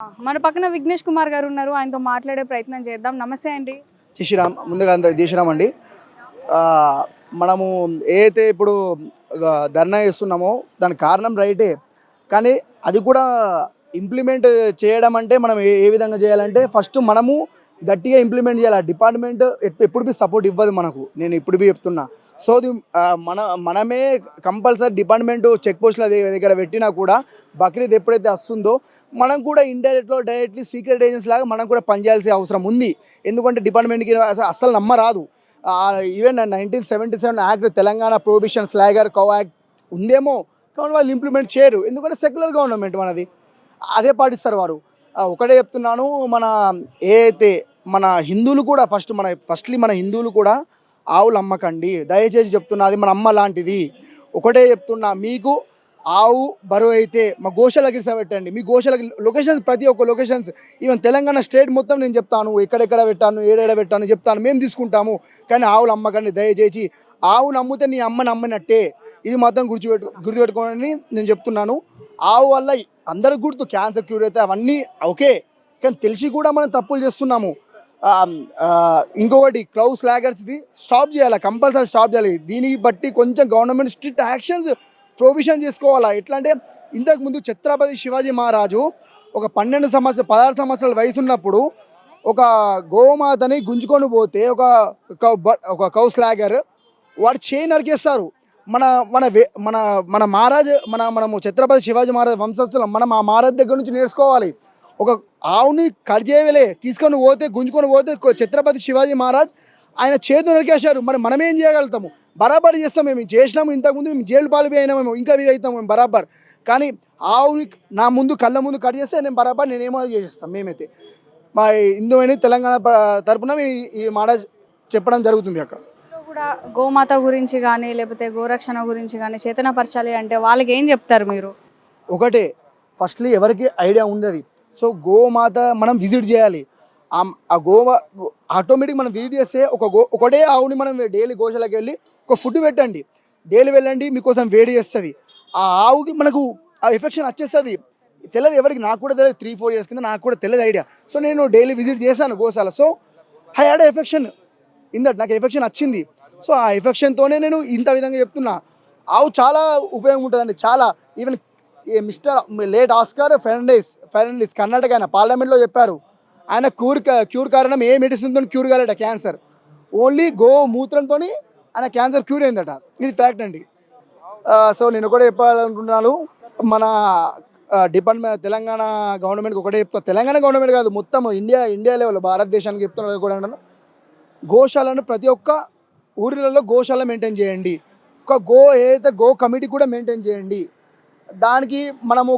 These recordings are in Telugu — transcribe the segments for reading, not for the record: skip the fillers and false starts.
మన పక్కన విఘ్నేష్ కుమార్ గారు ఉన్నారు. ఆయనతో మాట్లాడే ప్రయత్నం చేద్దాం. నమస్తే అండి. జై శ్రీరామ్. ముందుగా అంత జై శ్రీరామ్ అండి. ఆ, మనము ఏదైతే ఇప్పుడు ధర్నా చేస్తున్నామో దానికి కారణం రైటే, కానీ అది కూడా ఇంప్లిమెంట్ చేయడం అంటే మనం ఏ ఏ విధంగా చేయాలంటే ఫస్ట్ మనము గట్టిగా ఇంప్లిమెంట్ చేయాలి. డిపార్ట్మెంట్ ఎప్పుడు బి సపోర్ట్ ఇవ్వదు మనకు, నేను ఇప్పుడు బి చెప్తున్నా. సో అది మనమే కంపల్సరీ డిపార్ట్మెంట్ చెక్ పోస్టుల దగ్గర పెట్టినా కూడా బక్రీద్ ఎప్పుడైతే వస్తుందో మనం కూడా ఇండైరెక్ట్లో డైరెక్ట్లీ సీక్రెట్ ఏజెంట్స్ లాగా మనం కూడా పనిచేయాల్సిన అవసరం ఉంది. ఎందుకంటే డిపార్ట్మెంట్కి అసలు నమ్మరాదు. Even 1977 act, Telangana prohibition slaughter cow act ఉందేమో, కానీ వాళ్ళు ఇంప్లిమెంట్ చేయరు. ఎందుకంటే సెక్యులర్ గవర్నమెంట్ మనది, అదే పాటిస్తారు వారు. ఒకటే చెప్తున్నాను, మన ఏదైతే మన హిందువులు కూడా ఫస్ట్లీ మన హిందువులు కూడా ఆవులు అమ్మకండి దయచేసి చెప్తున్నా. అది మన అమ్మ లాంటిది. ఒకటే చెప్తున్నా, మీకు ఆవు బరువు అయితే మా గోశాలకి పెట్టండి. మీ గోశాలకి లొకేషన్స్, ప్రతి ఒక్క లొకేషన్స్, ఈవెన్ తెలంగాణ స్టేట్ మొత్తం నేను చెప్తాను, ఎక్కడెక్కడ పెట్టాను, ఏడేడ పెట్టాను చెప్తాను. మేము తీసుకుంటాము, కానీ ఆవులు అమ్మకండి దయచేసి. ఆవును అమ్మితే నీ అమ్మని అమ్మినట్టే, ఇది మాత్రం గుర్తుపెట్టుకోనని నేను చెప్తున్నాను. ఆవు వల్ల అందరికి గుర్తు క్యాన్సర్ క్యూర్ అయితే అవన్నీ ఓకే, కానీ తెలిసి కూడా మనం తప్పులు చేస్తున్నాము. ఇంకొకటి క్లౌ స్లాగర్స్ది స్టాప్ చేయాలి, కంపల్సరీ స్టాప్ చేయాలి. దీన్ని బట్టి కొంచెం గవర్నమెంట్ స్ట్రిక్ట్ యాక్షన్స్ ప్రొవిజన్ చేసుకోవాలా. ఎట్లా అంటే, ఇంతకుముందు ఛత్రపతి శివాజీ మహారాజు ఒక 16 సంవత్సరాల వయసు ఉన్నప్పుడు ఒక గోమాతని గుంజుకొని పోతే ఒక కౌ స్లాగర్ వాడు చేయి నరికేస్తారు. మన మన మన మన మహారాజు మనము ఛత్రపతి శివాజీ మహారాజ్ వంశస్థులం, మనం ఆ మహారాజ్ దగ్గర నుంచి నేర్చుకోవాలి. ఒక ఆవుని కట్ చేయలే, తీసుకొని పోతే గుంజుకొని పోతే ఛత్రపతి శివాజీ మహారాజ్ ఆయన చేతులు నరికేశారు. మరి మనం ఏం చేయగలుగుతాము? బరాబర్ చేస్తాం. మేము చేసినాము, ఇంతకుముందు మేము జైలు పాల్పోయి అయినామేమో, ఇంకా అవుతాము మేము బరాబర్. కానీ ఆవుని నా ముందు కళ్ళ ముందు కట్ చేస్తే నేను బరాబర్ నేనేమో చేసేస్తాం. మేమైతే మా హిందువుని తెలంగాణ తరపున ఈ మాట చెప్పడం జరుగుతుంది. అక్కడ కూడా గోమాత గురించి కానీ లేకపోతే గోరక్షణ గురించి కానీ చేతనపరచాలి అంటే వాళ్ళకి ఏం చెప్తారు మీరు? ఒకటే, ఫస్ట్లీ ఎవరికి ఐడియా ఉంది, సో గోమాత మనం విజిట్ చేయాలి. ఆ ఆటోమేటిక్ మనం విజిట్ చేస్తే ఒకటే ఆవుని మనం డైలీ గోశాలకు వెళ్ళి ఒక ఫుడ్ పెట్టండి, డైలీ వెళ్ళండి, మీకోసం వేడి చేస్తుంది. ఆ ఆవుకి మనకు ఆ ఎఫెక్షన్ వచ్చేస్తుంది. తెలియదు ఎవరికి, నాకు కూడా తెలియదు. 3-4 ఇయర్స్ కింద నాకు కూడా తెలియదు ఐడియా. సో నేను డైలీ విజిట్ చేశాను గోశాల. సో ఐ హ్యాడ్ ఎఫెక్షన్ నాకు ఎఫెక్షన్ వచ్చింది. సో ఆ ఎఫెక్షన్తోనే నేను ఇంత విధంగా చెప్తున్నా. ఆవు చాలా ఉపయోగం ఉంటుందండి, చాలా. Even mister late Oscar Fernandes Karnataka ఆయన పార్లమెంట్లో చెప్పారు, ఆయన క్యూర్ కారణం ఏ మెడిసిన్తో క్యూర్ కాలేట క్యాన్సర్, ఓన్లీ గో మూత్రంతో ఆయన క్యాన్సర్ క్యూర్ అయిందట. ఇది ఫ్యాక్ట్ అండి. సో నేను కూడా చెప్పాలనుకుంటున్నాను, మన డిపార్ట్మెంట్ తెలంగాణ గవర్నమెంట్కి ఒకటే చెప్తాను. తెలంగాణ గవర్నమెంట్ కాదు, మొత్తం ఇండియా లెవెల్ భారతదేశానికి చెప్తున్నది కూడా, గోశాలను ప్రతి ఒక్క ఊరిలలో గోశాల మెయింటైన్ చేయండి. ఏదైతే గో కమిటీ కూడా మెయింటైన్ చేయండి. దానికి మనము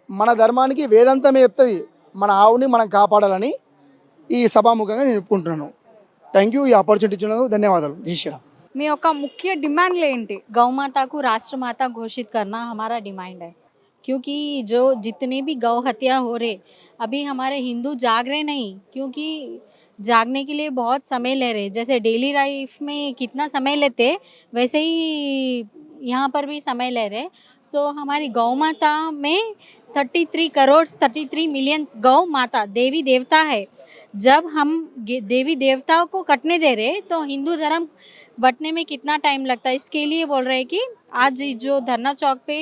మన ధర్మానికి వేదాంతమే చెప్తుంది మన ఆవుని మనం కాపాడాలని ఈ సభాముఖంగా నేను చెప్పుకుంటున్నాను. థ్యాంక్ యూ, ఈ ఆపర్చునిటీ ఇచ్చినందుకు ధన్యవాదాలు. జై శ్రీరామ్. మీ యొక్క ముఖ్య డిమాండ్లు ఏంటి? गौ माता को राष्ट्रमाता घोषित करना हमारा डिमांड है, क्योंकि जो जितने भी गौ हत्या हो रहे, अभी हमारे हिंदू जाग रहे नहीं, क्योंकि जागने के लिए बहुत समय ले रहे. जैसे डेली लाइफ में कितना समय लेते, वैसे ही यहाँ पर भी समय ले रहे. तो हमारी गौ माता में 33 करोड़ 33 मिलियन गौ माता देवी देवता है. जब हम देवी देवताओं को कटने दे रहे, तो हिंदू धर्म बटने में कितना टाइम लगता है. इसके लिए बोल रहे हैं कि आज जो धरना चौक पे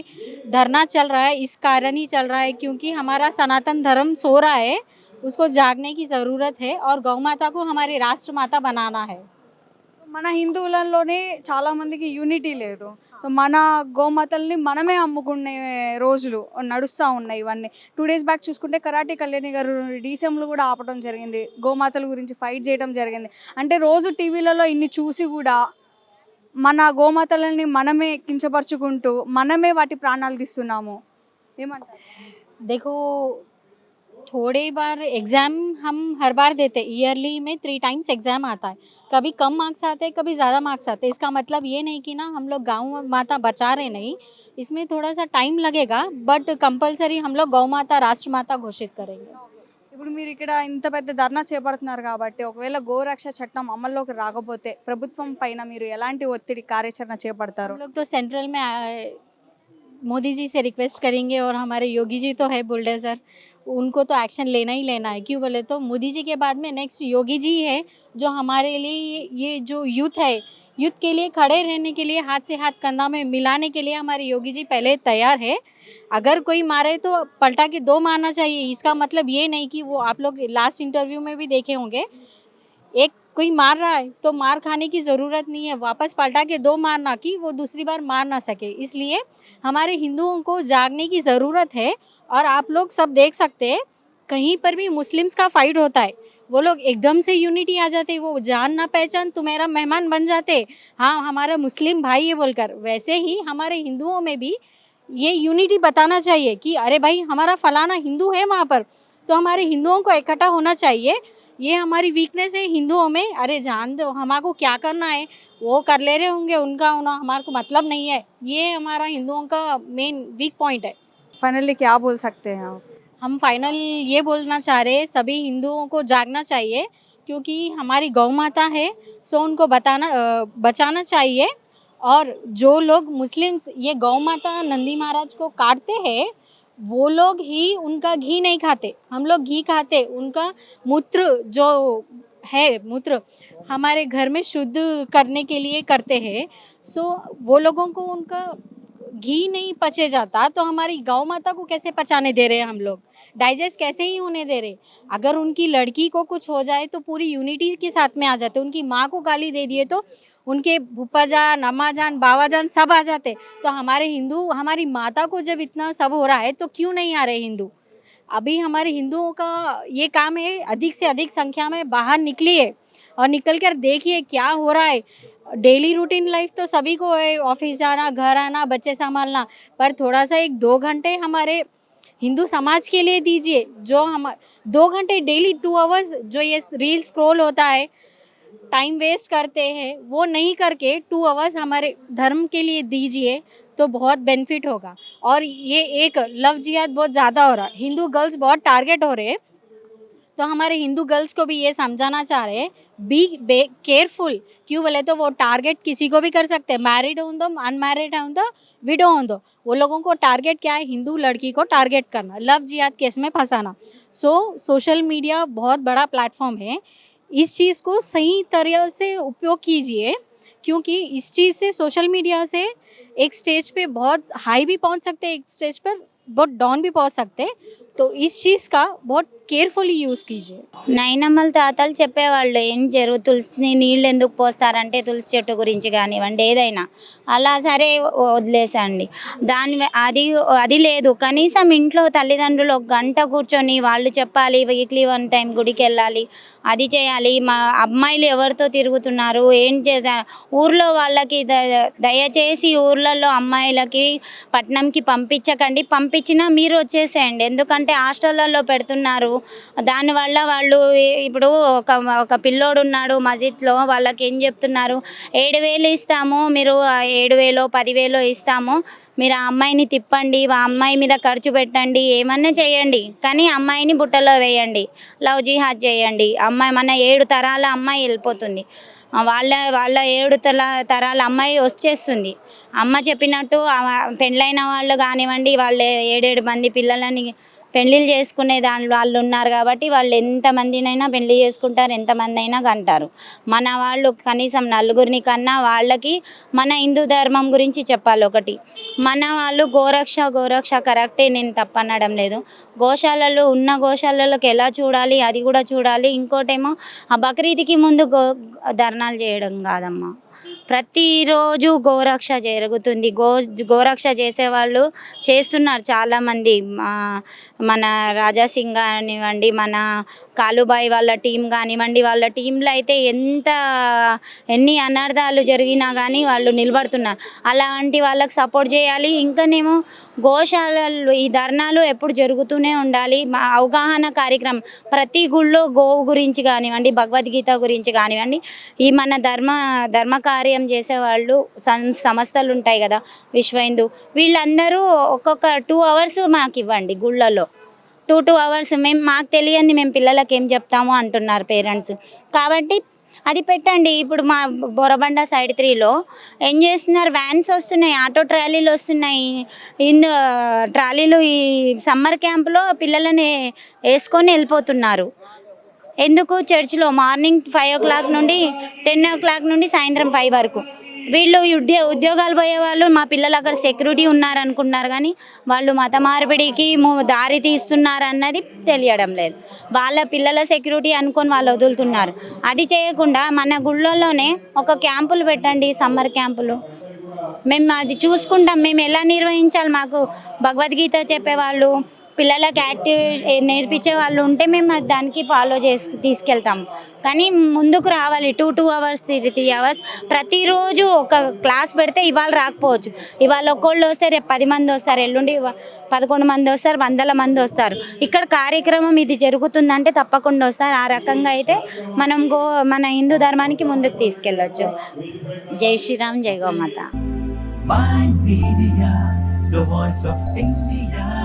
धरना चल रहा है, इस कारण ही चल रहा है क्योंकि हमारा सनातन धर्म सो रहा है, उसको जागने की ज़रूरत है और गौ माता को हमारी राष्ट्रमाता बनाना है. మన హిందువులలోనే చాలా మందికి యూనిటీ లేదు. సో మన గోమాతల్ని మనమే అమ్ముకునే రోజులు నడుస్తూ ఉన్నాయి. ఇవన్నీ 2 days బ్యాక్ చూసుకుంటే కరాటే కళ్యాణి గారు డీసీఎంలు కూడా ఆపడం జరిగింది, గోమాతల గురించి ఫైట్ చేయడం జరిగింది. అంటే రోజు టీవీలలో ఇన్ని చూసి కూడా మన గోమాతలని మనమే కించపరుచుకుంటూ మనమే వాటి ప్రాణాలు తీస్తున్నాము. ఏమంటారు? देखो, थोड़े बार एग्ज़ाम हम हर बार देते, ईयरली में 3 times एग्ज़ाम आता है. कभी कम मार्क्स आते हैं, कभी ज़्यादा मार्क्स आते हैं. इसका मतलब ये नहीं कि ना हम लोग गौ माता बचा रहे नहीं, इसमें थोड़ा सा टाइम लगेगा, बट कंपलसरी हम लोग गौ माता राष्ट्रमाता घोषित करेंगे. ఇప్పుడు మీరు ఇక్కడ ఇంత పెద్ద ధర్నా చేపడుతున్నారు కాబట్టి ఒకవేళ గోరక్ష చట్టం అమల్లోకి రాకపోతే ప్రభుత్వం పైన మీరు ఎలాంటి ఒత్తిడి కార్యాచరణ చేపడతారు? हम लोग तो सेंट्रल में मोदी जी से रिक्वेस्ट करेंगे और हमारे योगी जी तो है बुलडोज़र, उनको तो एक्शन लेना ही लेना है। क्यों बोले तो मोदी जी के बाद में नेक्स्ट योगी जी है, जो हमारे लिए ये जो यूथ है, यूथ के लिए खड़े रहने के लिए, हाथ से हाथ कंधा में मिलाने के लिए हमारे योगी जी पहले तैयार है। अगर कोई मारे तो पलटा के दो मारना चाहिए। इसका मतलब ये नहीं कि वो, आप लोग लास्ट इंटरव्यू में भी देखे होंगे, एक कोई मार रहा है तो मार खाने की ज़रूरत नहीं है, वापस पलटा के दो मारना कि वो दूसरी बार मार ना सके। इसलिए हमारे हिंदुओं को जागने की ज़रूरत है। और आप लोग सब देख सकते हैं, कहीं पर भी मुस्लिम्स का फाइट होता है, वो लोग एकदम से यूनिटी आ जाते, वो जान ना पहचान तो मेरा मेहमान बन जाते, हाँ हमारा मुस्लिम भाई है बोलकर। वैसे ही हमारे हिंदुओं में भी ये यूनिटी बताना चाहिए कि अरे भाई हमारा फलाना हिंदू है वहाँ पर, तो हमारे हिंदुओं को इकट्ठा होना चाहिए। ये हमारी वीकनेस है हिंदुओं में, अरे जान दो हमारे क्या करना है, वो कर ले रहे होंगे, उनका होना हमारे को मतलब नहीं है। ये हमारा हिंदुओं का मेन वीक पॉइंट है। फाइनली क्या बोल सकते हैं आप? हम फाइनल ये बोलना चाह रहे हैं, सभी हिंदुओं को जागना चाहिए, क्योंकि हमारी गौ माता है, सो उनको बचाना चाहिए। और जो लोग मुस्लिम्स ये गौ माता नंदी महाराज को काटते हैं, वो लोग ही उनका घी नहीं खाते, हम लोग घी खाते। उनका मूत्र जो है, मूत्र हमारे घर में शुद्ध करने के लिए करते हैं। सो वो लोगों को उनका घी नहीं पचे जाता, तो हमारी गौ माता को कैसे पचाने दे रहे हैं हम लोग, डाइजेस्ट कैसे ही होने दे रहे। अगर उनकी लड़की को कुछ हो जाए तो पूरी यूनिटी के साथ में आ जाते, उनकी माँ को गाली दे दिए तो उनके फूफा जान, अम्मा जान, बाबा जान सब आ जाते। तो हमारे हिंदू, हमारी माता को जब इतना सब हो रहा है तो क्यों नहीं आ रहे हिंदू? अभी हमारे हिंदुओं का ये काम है, अधिक से अधिक संख्या में बाहर निकलिए और निकल कर देखिए क्या हो रहा है। डेली रूटीन लाइफ तो सभी को है, ऑफिस जाना, घर आना, बच्चे संभालना, पर थोड़ा सा 1-2 घंटे हमारे हिंदू समाज के लिए दीजिए। जो हम 2 घंटे डेली 2 आवर्स जो ये रील स्क्रॉल होता है, टाइम वेस्ट करते हैं, वो नहीं करके 2 आवर्स हमारे धर्म के लिए दीजिए, तो बहुत बेनिफिट होगा। और ये एक लव जिहाद बहुत ज़्यादा हो रहा है, हिंदू गर्ल्स बहुत टारगेट हो रहे हैं, तो हमारे हिंदू गर्ल्स को भी ये समझाना चाह रहे हैं, बी केयरफुल। क्यों बोले तो वो टारगेट किसी को भी कर सकते हैं, मैरिड हो दो, अनमैरिड हो दो, विडो हो दो, वो लोगों को टारगेट क्या है, हिंदू लड़की को टारगेट करना, लव जिहाद केस में फंसाना। सोशल मीडिया बहुत बड़ा प्लेटफॉर्म है, इस चीज़ को सही तरह से उपयोग कीजिए, क्योंकि इस चीज़ से, सोशल मीडिया से एक स्टेज पे बहुत हाई भी पहुंच सकते हैं, एक स्टेज पर बहुत डाउन भी पहुंच सकते हैं। तो इस चीज़ का बहुत కేర్ఫుల్లీ యూస్ కీజిए। నైనమ్మల తాతలు చెప్పేవాళ్ళు ఏం తులసిని నీళ్ళు ఎందుకు పోస్తారంటే తులసి చెట్టు గురించి కానివ్వండి ఏదైనా అలా సరే వదిలేసండి అది లేదు కనీసం ఇంట్లో తల్లిదండ్రులు ఒక గంట కూర్చొని వాళ్ళు చెప్పాలి వీక్లీ 1 టైం గుడికి వెళ్ళాలి అది చేయాలి మా అమ్మాయిలు ఎవరితో తిరుగుతున్నారు ఏం ఊర్లో వాళ్ళకి దయచేసి ఊర్లలో అమ్మాయిలకి పట్నంకి పంపించకండి పంపించినా మీరు వచ్చేసేయండి ఎందుకంటే హాస్టళ్ళల్లో పెడుతున్నారు దానివల్ల వాళ్ళు ఇప్పుడు ఒక పిల్లోడు ఉన్నాడు మస్జిద్లో వాళ్ళకి ఏం చెప్తున్నారు 7,000 ఇస్తాము మీరు 7,000 10,000 ఇస్తాము మీరు ఆ అమ్మాయిని తిప్పండి ఆ అమ్మాయి మీద ఖర్చు పెట్టండి ఏమన్నా చేయండి కానీ అమ్మాయిని బుట్టలో వేయండి లవ్ జిహాద్ చేయండి అమ్మాయి మన 7 తరాల అమ్మాయి వెళ్ళిపోతుంది వాళ్ళ 7 తరాల అమ్మాయి వచ్చేస్తుంది అమ్మ చెప్పినట్టు పెళ్ళైన వాళ్ళు కానివ్వండి వాళ్ళు 7 మంది పిల్లలని పెళ్ళిళ్ళు చేసుకునే దాంట్లో వాళ్ళు ఉన్నారు కాబట్టి వాళ్ళు ఎంతమందినైనా పెళ్లి చేసుకుంటారు ఎంతమంది అయినా కంటారు మన వాళ్ళు కనీసం నలుగురిని కన్నా వాళ్ళకి మన హిందూ ధర్మం గురించి చెప్పాలి ఒకటి మన వాళ్ళు గోరక్ష కరెక్టే నేను తప్పనడం లేదు గోశాలలో ఉన్న గోశాలలోకి ఎలా చూడాలి అది కూడా చూడాలి ఇంకోటేమో ఆ బక్రీద్కి ముందు ధర్నాలు చేయడం కాదమ్మా ప్రతిరోజు గోరక్ష జరుగుతుంది గోరక్ష చేసేవాళ్ళు చేస్తున్నారు చాలామంది మన రాజాసింగ్ కానివ్వండి మన కాలుబాయి వాళ్ళ టీం కానివ్వండి వాళ్ళ టీంలో అయితే ఎన్ని అనర్థాలు జరిగినా కానీ వాళ్ళు నిలబడుతున్నారు అలాంటి వాళ్ళకి సపోర్ట్ చేయాలి ఇంకానేమో గోశాలలు ఈ ధర్నాలు ఎప్పుడు జరుగుతూనే ఉండాలి అవగాహన కార్యక్రమం ప్రతి గుళ్ళో గోవు గురించి కానివ్వండి భగవద్గీత గురించి కానివ్వండి ఈ మన ధర్మ కార్యం చేసేవాళ్ళు సంస్థలు ఉంటాయి కదా విశ్వ హిందూ వీళ్ళందరూ ఒక్కొక్క 2 అవర్స్ మాకు ఇవ్వండి గుళ్ళలో 2 అవర్స్ మాకు తెలియంది మేము పిల్లలకి ఏం చెప్తాము అంటున్నారు పేరెంట్స్ కాబట్టి అది పెట్టండి. ఇప్పుడు మా బొరబండ సైడ్ 3లో ఏం చేస్తున్నారు, వ్యాన్స్ వస్తున్నాయి, ఆటో ట్రాలీలు వస్తున్నాయి. ట్రాలీలు ఈ సమ్మర్ క్యాంప్లో పిల్లలని వేసుకొని వెళ్ళిపోతున్నారు. ఎందుకు? చర్చిలో మార్నింగ్ 5 o'clock నుండి 10 o'clock నుండి సాయంత్రం 5 వరకు. వీళ్ళు ఉద్యోగాలు పోయే వాళ్ళు మా పిల్లలు అక్కడ సెక్యూరిటీ ఉన్నారనుకున్నారు, కానీ వాళ్ళు మత మార్పిడికి దారి తీస్తున్నారు అన్నది తెలియడం లేదు. వాళ్ళ పిల్లల సెక్యూరిటీ అనుకొని వాళ్ళు వదులుతున్నారు. అది చేయకుండా మన గుళ్ళల్లోనే ఒక క్యాంపులు పెట్టండి, సమ్మర్ క్యాంపులు. మేము అది చూసుకుంటాం. మేము ఎలా నిర్వహించాలి, మాకు భగవద్గీత చెప్పేవాళ్ళు, పిల్లలకి యాక్టివ్ నేర్పించే వాళ్ళు ఉంటే మేము దానికి ఫాలో చేసి తీసుకెళ్తాము. కానీ ముందుకు రావాలి. 2 hours 3 hours ప్రతిరోజు ఒక క్లాస్ పెడితే ఇవాళ రాకపోవచ్చు, ఇవాళ ఒక్కళ్ళు వస్తే రేపు 10 మంది వస్తారు, ఎల్లుండి 11 మంది వస్తారు, 100 మంది వస్తారు. ఇక్కడ కార్యక్రమం ఇది జరుగుతుందంటే తప్పకుండా వస్తారు. ఆ రకంగా అయితే మనం మన హిందూ ధర్మానికి ముందుకు తీసుకెళ్ళొచ్చు. జై శ్రీరామ్, జై గోమాత. Mind Media, the voice of India.